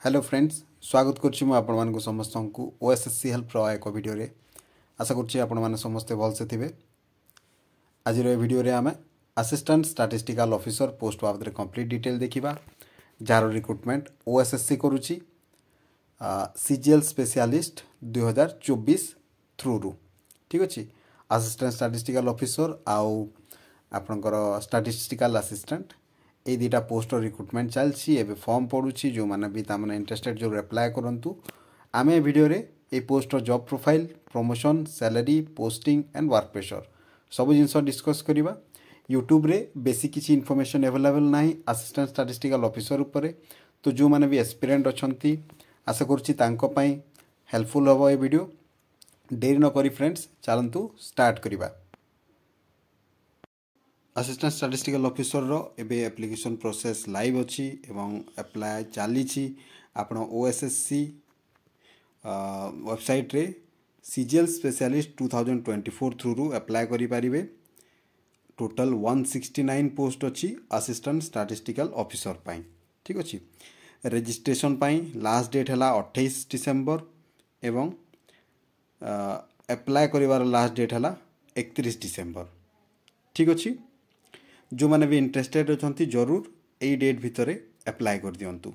Hello friends स्वागत करुच्ची मुझे समस्त को ओएसएससी हेल्प एक वीडियो रे आशा करुच्ची आपण समस्ते भलसे थे। आज वीडियो आम असिस्टेंट स्टैटिस्टिकल ऑफिसर पोस्ट बाबद कंप्लीट डिटेल देखा जार रिक्रुटमेंट ओएसएससी करुच्ची सीजीएल स्पेशलिस्ट 2024 थ्रू रू ठीक अच्छे असिस्टेंट स्टैटिस्टिकल ऑफिसर आउ आपणकर स्टैटिस्टिकल असिस्टेंट ये दुटा पोस्ट रिक्रुटमेंट चलती एवं फॉर्म पड़ुची जो मैंने भी तामने इंटरेस्टेड जो अप्लाई करूँ आम ए वीडियो रे ये post job profile promotion salary posting and work pressure सब जिनस डिस्कस करवा यूट्यूब रे बेसी किसी इनफॉरमेशन अवेलेबल ना असिस्टेंट स्टैटिस्टिकल ऑफिसर उपरे तो जो मैंने भी एस्पिरेंट अच्छा आशा करुँची हेल्पफुल हम ये वीडियो देरी न करी फ्रेंड्स चलतु स्टार्ट करवा। असिस्टेंट स्टैटिस्टिकल ऑफिसर रो एबे एप्लिकेशन प्रोसेस लाइव अच्छी एवं अप्लाई चली आपण ओएसएससी वेबसाइट रे सीजीएल स्पेशलिस्ट 2024 थ्रू रू अप्लाई करि पारिबे। टोटल 169 पोस्ट अच्छी असिस्टेंट स्टैटिस्टिकल ऑफिसर पाई ठीक अच्छी। रजिस्ट्रेशन पाई लास्ट डेट है 28 डिसेम्बर एवं अप्लाई करिवार लास्ट डेट है 31 डिसेम्बर ठीक अच्छी। जो मैंने भी इंटरेस्टेड अच्छा जरूर यही डेट भितर अप्लाई कर दिंतु।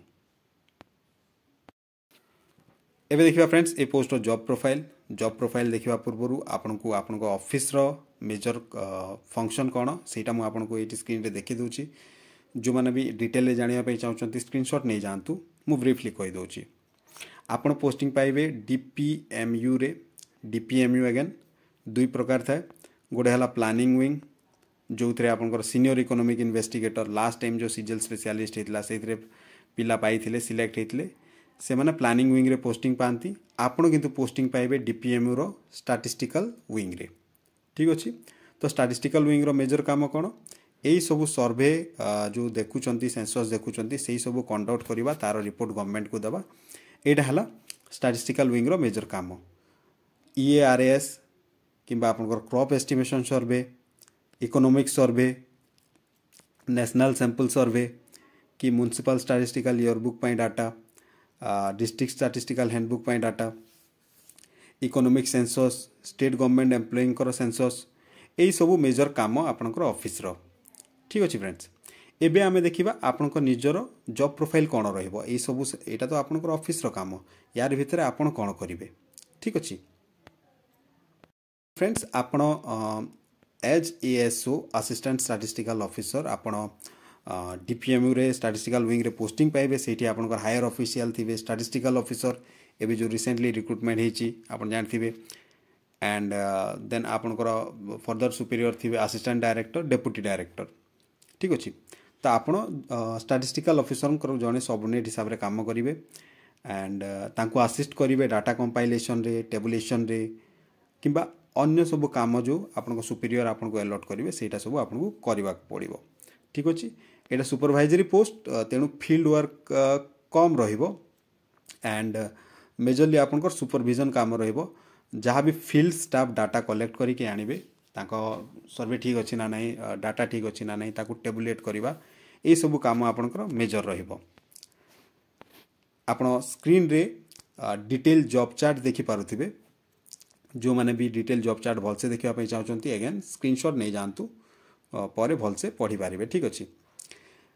एबे देखिए फ्रेंड्स ये पोस्ट जॉब प्रोफाइल देखा पूर्व आपको आपण ऑफिस रो मेजर फंक्शन कौन सेटा मुझे आपको ये स्क्रीन रे देखी दूची। जो मैंने भी डिटेल जानापी चाहते स्क्रीनशॉट नहीं जातु मु ब्रीफली कहीदे। आपण पोस्टिंग पाइबे डीपीएमयू रे डीपीएमयू अगेन दुई प्रकार थाए गोटे है प्लानिंग विंग जो थे आपंकर senior economic investigator last time जो सीजीएल स्पेशलिस्ट होता से पिला पाई सिलेक्ट होते से मैंने प्लानिंग विंग रे पोस्टिंग पाती आपण किंतु पोस्टिंग पाइबे डीपीएमयू रो स्टैटिस्टिकल विंग रे ठीक अच्छे। तो स्टैटिस्टिकल विंग रो मेजर काम कौन यही सब सर्वे जो देखुं सेंसस देखुं से सब कंडक्ट करवा तार रिपोर्ट गवर्नमेंट को देवा यहाँ है स्टैटिस्टिकल विंग रो मेजर काम। ईएआरएस किंबा आपनकर crop estimation survey economic survey national sample survey कि म्युनिसिपल स्टैटिस्टिकल ईयरबुक पाई डाटा डिस्ट्रिक्ट स्टैटिस्टिकल हैंडबुक पाई data economic census state government employing census यही सब मेजर काम आपनकर ऑफिस रो ठीक अच्छे फ्रेंड्स। एबे आमे देखिबा आपनकर निजर जॉब प्रोफाइल कौन रहिबो एई सब एटा तो आपनकर ऑफिस रो काम यार भितर आपण कौन करिवे ठीक अच्छे फ्रेंड्स। आपण as A S O assistant statistical officer आपण डीपीएमयू रे स्टैटिस्टिकल विंग रे पोस्टिंग पाइबे सेठी आपनकर हायर ऑफिशियल थिबे स्टैटिस्टिकल ऑफिसर एबे जो रिसेंटली रिक्रुटमेंट हेची आपण जानथिबे एंड देन आपनकर फर्दर सुपीरियर थिबे असिस्टेंट डायरेक्टर डेप्यूटी डायरेक्टर ठीक अच्छे। तो आपण स्टैटिस्टिकल ऑफिसर जड़े सबनेट हिसाब रे काम करिवे एंड तांको असिस्ट करिवे डाटा कंपाइलेशन रे टेबुलेशन रे किंबा अन्य सब काम जो आपन सुपीरियर आपन को अलॉट करेंगे सेटा सब आपको करने पड़ो ठीक अच्छे। यहाँ सुपरवाइजरी पोस्ट तेणु फील्ड वर्क कम रहिबो एंड मेजरली आपनकर सुपरविजन काम रहिबो जहाँ भी फील्ड स्टाफ डाटा कलेक्ट करके आनिबे ताको सर्वे ठीक अच्छी ना नहीं डाटा ठीक अच्छी ना नहीं ताको टेबुलेट करवा ये सब काम आपनकर मेजर रहिबो। आपण स्क्रीन रे डिटेल जॉब चार्ट देखि पारुथिबे जो मैंने भी डिटेल जॉब चार्ट भलसे देखा चाहते अगेन स्क्रीनशॉट नहीं जातु पर भलसे पढ़ी पारे ठीक अच्छे।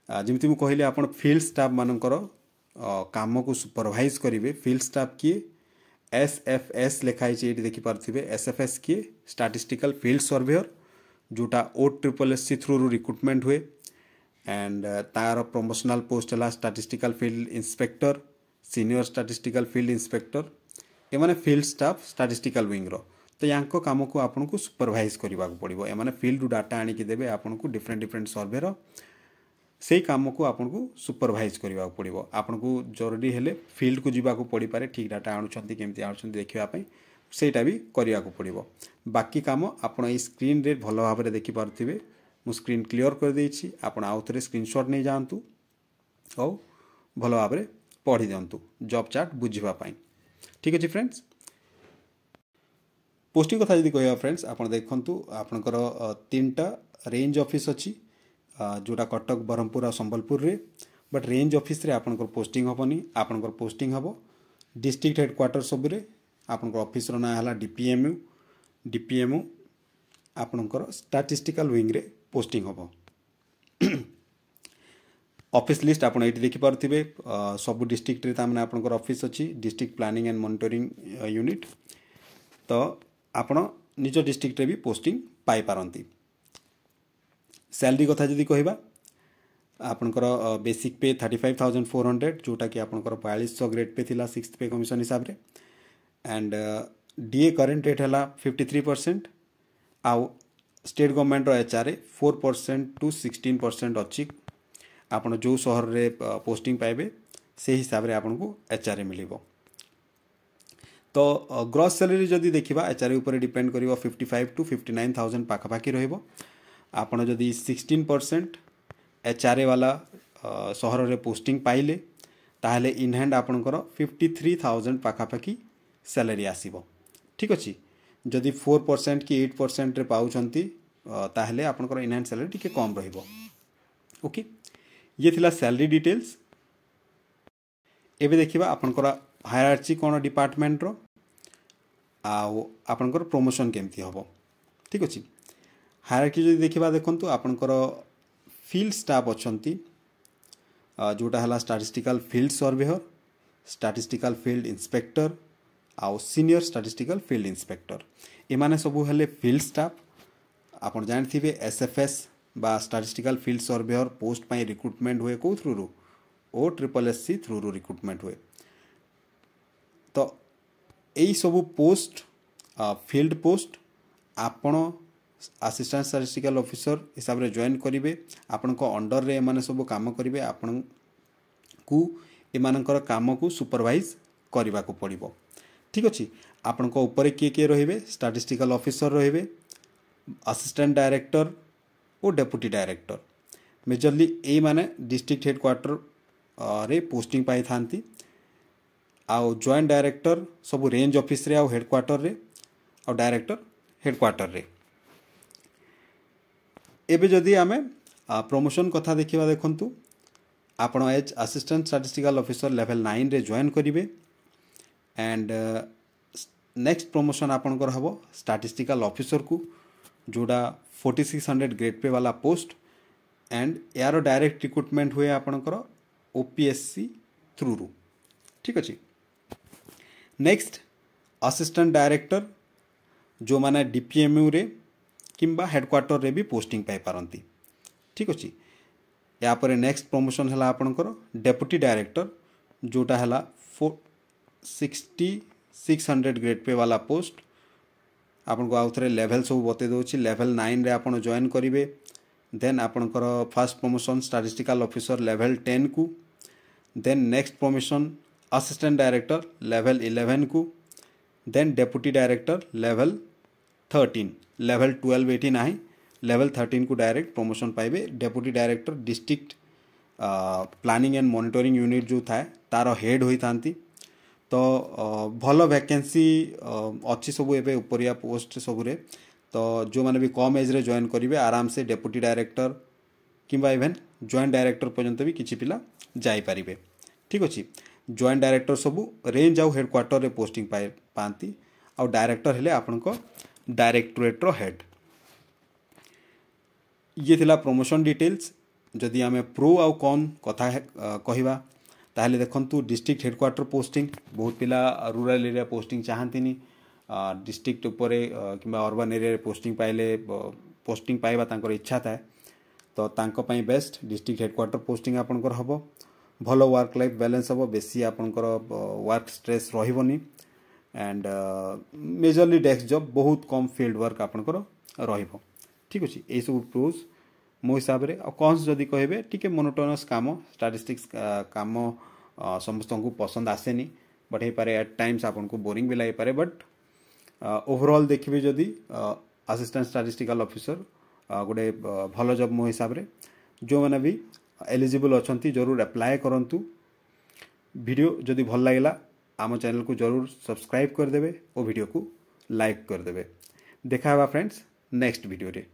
जमी मुझे कहली आप फील्ड स्टाफ मानकर काम को सुपरवाइज करेंगे फील्ड स्टाफ किए एसएफएस लिखाई ये देखिपे एसएफएस किए स्टैटिस्टिकल फील्ड सर्वेयर जोटा OSSC थ्रू रिक्रुटमेंट हुए एंड तार प्रमोशनल पोस्ट है statistical field inspector senior statistical field inspector ये माने फील्ड स्टाफ स्टैटिस्टिकल विंग रो तो यांको काम को आपन को सुपरवाइज करबा को पड़िबो ए माने फील्ड डाटा आनी के देबे आपन को डिफरेंट सर्वे रो सेही काम को आपन को सुपरवाइज करबा को पड़िबो। आपन को जरूरी हेले फील्ड को जीवा को पड़ी पारे ठीक डाटा आनुछंती केमती आनुछंती देखिबा पई सेटा भी करबा को पड़िबो। बाकी काम आपन ए स्क्रीन रे भलो भाबरे देखि पारथिबे मु स्क्रीन क्लियर कर देछि आपन आउथरे स्क्रीनशॉट नै जानतु औ भलो भाबरे पढ़ी दियंतु जॉब चार्ट बुझिबा पई ठीक अच्छे फ्रेंड्स। पोस्टिंग कथा जदि कह फ्रेंड्स आप देखु आपणकर 3टा रेंज ऑफिस अच्छी जोटा कटक ब्रह्मपुर और संबलपुर रे बट रेंज ऑफिस रे आपनकर पोस्टिंग हेनी आपनकर पोस्टिंग हम डिस्ट्रिक्ट हेडक्वार्टर सबुरे आपनकर ऑफिस रो ना हला डीपीएमयू आपनकर स्टैटिस्टिकल विंग रे पोस्टिंग हम ऑफिस लिस्ट आपन एटी देखि पारथिबे सब डिस्ट्रिक्ट रे तामने आपनकर ऑफिस अछि district planning and monitoring unit तो आपण निज डिस्ट्रिक्ट रे भी पोस्टिंग पाई पारंती सैलरी कथा जदि कहबा आपनकर बेसिक पे 35,400 जोटा कि आपनकर 4200 ग्रेड पे थिला 6th पे कमिशन हिसाब रे एंड डीए करंट रेट हला 53% आउ स्टेट गवर्नमेंट रो एचआरए 4% टू 16% अछि आपण जो शहर रे पोस्टिंग पाइबे से हिसाब रे आपनको एचआरए मिलिबो तो ग्रॉस सैलरी जदि देखिबा एचआरए ऊपर डिपेंड करिवो 55 टू 59,000 पाखापाखि रहिबो आपण जदि 16% एचआरए वाला शहर रे पोस्टिंग पाइले ताहले इन हैंड आपनकर 53,000 पाखापाखि सैलरी आसीबो ठीक अछि जदि 4% कि 8% रे पाउछंती ताहले आपनकर इन हैंड सैलरी टिके कम रहिबो ओके ये थिला सैलरी डिटेल्स एबे देखिबा आपनकर हायरार्ची कोन डिपार्टमेंट रो आउ आपनकर प्रमोशन केमती हबो ठीक अछि हायरार्की जदि देखिबा देखंतु आपनकर फील्ड स्टाफ अछंती जोटा हला statistical field surveyor statistical field inspector आउ सीनियर स्टैटिस्टिकल फील्ड इंस्पेक्टर एमाने सबु हेले फील्ड स्टाफ आपण जानथिबे एसएफएस बा स्टैटिस्टिकल फील्ड सर्वेयर पोस्ट पई रिक्रूटमेंट हुए को थ्रू रो OSSC थ्रू रो रिक्रूटमेंट हुए तो एई सबु पोस्ट फील्ड पोस्ट आपण असिस्टेंट स्टैटिस्टिकल ऑफिसर हिसाब रे जॉइन करिवे आपण को अंडर रे माने सब काम करिवे आपण को एमानकर काम को सुपरवाइज करबा को पड़िबो ठीक अछि आपण को ऊपर के रहिबे स्टैटिस्टिकल ऑफिसर रहिबे असिस्टेंट डायरेक्टर और डेप्यूटी डायरेक्टर मेजरली ए माने डिस्ट्रिक्ट हेडक्वार्टर रे पोस्टिंग पाई थांती आउ जॉइंट डायरेक्टर सब रेंज ऑफिस रे आउ हेडक्वार्टर रे आउ डायरेक्टर हेडक्वार्टर रे एबे जदि आमे प्रमोशन कथा देखिबा देखंतु आपण as assistant statistical officer level 9 रे जॉइन करिवे एंड नेक्स्ट प्रमोशन आपनकर हबो स्टैटिस्टिकल ऑफिसर को जोड़ा 4600 ग्रेड पे वाला पोस्ट एंड यार डायरेक्ट रिक्रूटमेंट हुए आपनकर ओपीएससी थ्रू रू ठीक अछि नेक्स्ट असिस्टेंट डायरेक्टर जो माने डीपीएमयू रे किंबा हेडक्वार्टर रे भी पोस्टिंग पाई पारंती ठीक अछि या पर नेक्स्ट प्रमोशन हला आपनकर डेप्यूटी डायरेक्टर जोटा हला 6600 ग्रेड पे वाला पोस्ट आपन को आउथरे लेवल सब बते दोछि लेवल 9 रे आपन जॉइन करिवे देन आपनकर first promotion statistical officer level 10 को then next promotion assistant director level 11 को then deputy director level 13 level 12 एटी नाही लेवल 13 को डायरेक्ट प्रमोशन पाइबे deputy director district planning and monitoring unit जो थाए तार हेड होई थांती तो भल वैकेंसी अच्छी सब एबे उपरिया पोस्ट सबुरे तो जो माने भी कम एज रे जॉइन करिवे आराम से डेप्यूटी डायरेक्टर किंबा इवन जॉइंट डायरेक्टर पर्यंत भी किछि पिला जाई परिबे ठीक अछि जॉइंट डायरेक्टर सबु रेंज आउ हेडक्वार्टर रे पोस्टिंग पाती आउ डायरेक्टर हेले आपन को डायरेक्टोरेट रो हेड ये थिला प्रमोशन डिटेल्स जदि आमे प्रो आउ कॉन कथा कहिबा ताहले देखंतु डिस्ट्रिक्ट हेडक्वार्टर पोस्टिंग बहुत पिला रूरल एरिया पोस्टिंग चाहंतिनी डिस्ट्रिक्ट ऊपर किंबा अर्बन एरिया पोस्टिंग पाइले पोस्टिंग पाइबा तांकर इच्छा थाए तो तांको पई बेस्ट डिस्ट्रिक्ट हेडक्वार्टर पोस्टिंग आपनकर हबो भलो वर्क लाइफ बैलेंस हबो बेसी आपनकर वर्क स्ट्रेस रहिबोनी एंड मेजरली डेस्क जॉब बहुत कम फील्ड वर्क आपनकर रहिबो ठीक अछि ए सब प्रोज मो हिसाब रे कॉन्स जदि कहबे टिके मोनोटोनस काम स्टैटिस्टिक्स काम समस्त को पसंद आसेनी बट हे पारे एट टाइम्स आपन को बोरिंग भी लागे पारे बट ओवरऑल देखिबे जदि असिस्टेंट स्टैटिस्टिकल ऑफिसर गोटे भल जॉब मो हिसाब रे जो माने भी एलिजिबल अछंती जरूर अप्लाई करंतु वीडियो जदि भल लागला आम चैनल को जरूर सब्सक्राइब कर देबे और वीडियो को लाइक कर देबे देखा बा फ्रेंड्स नेक्स्ट वीडियो रे।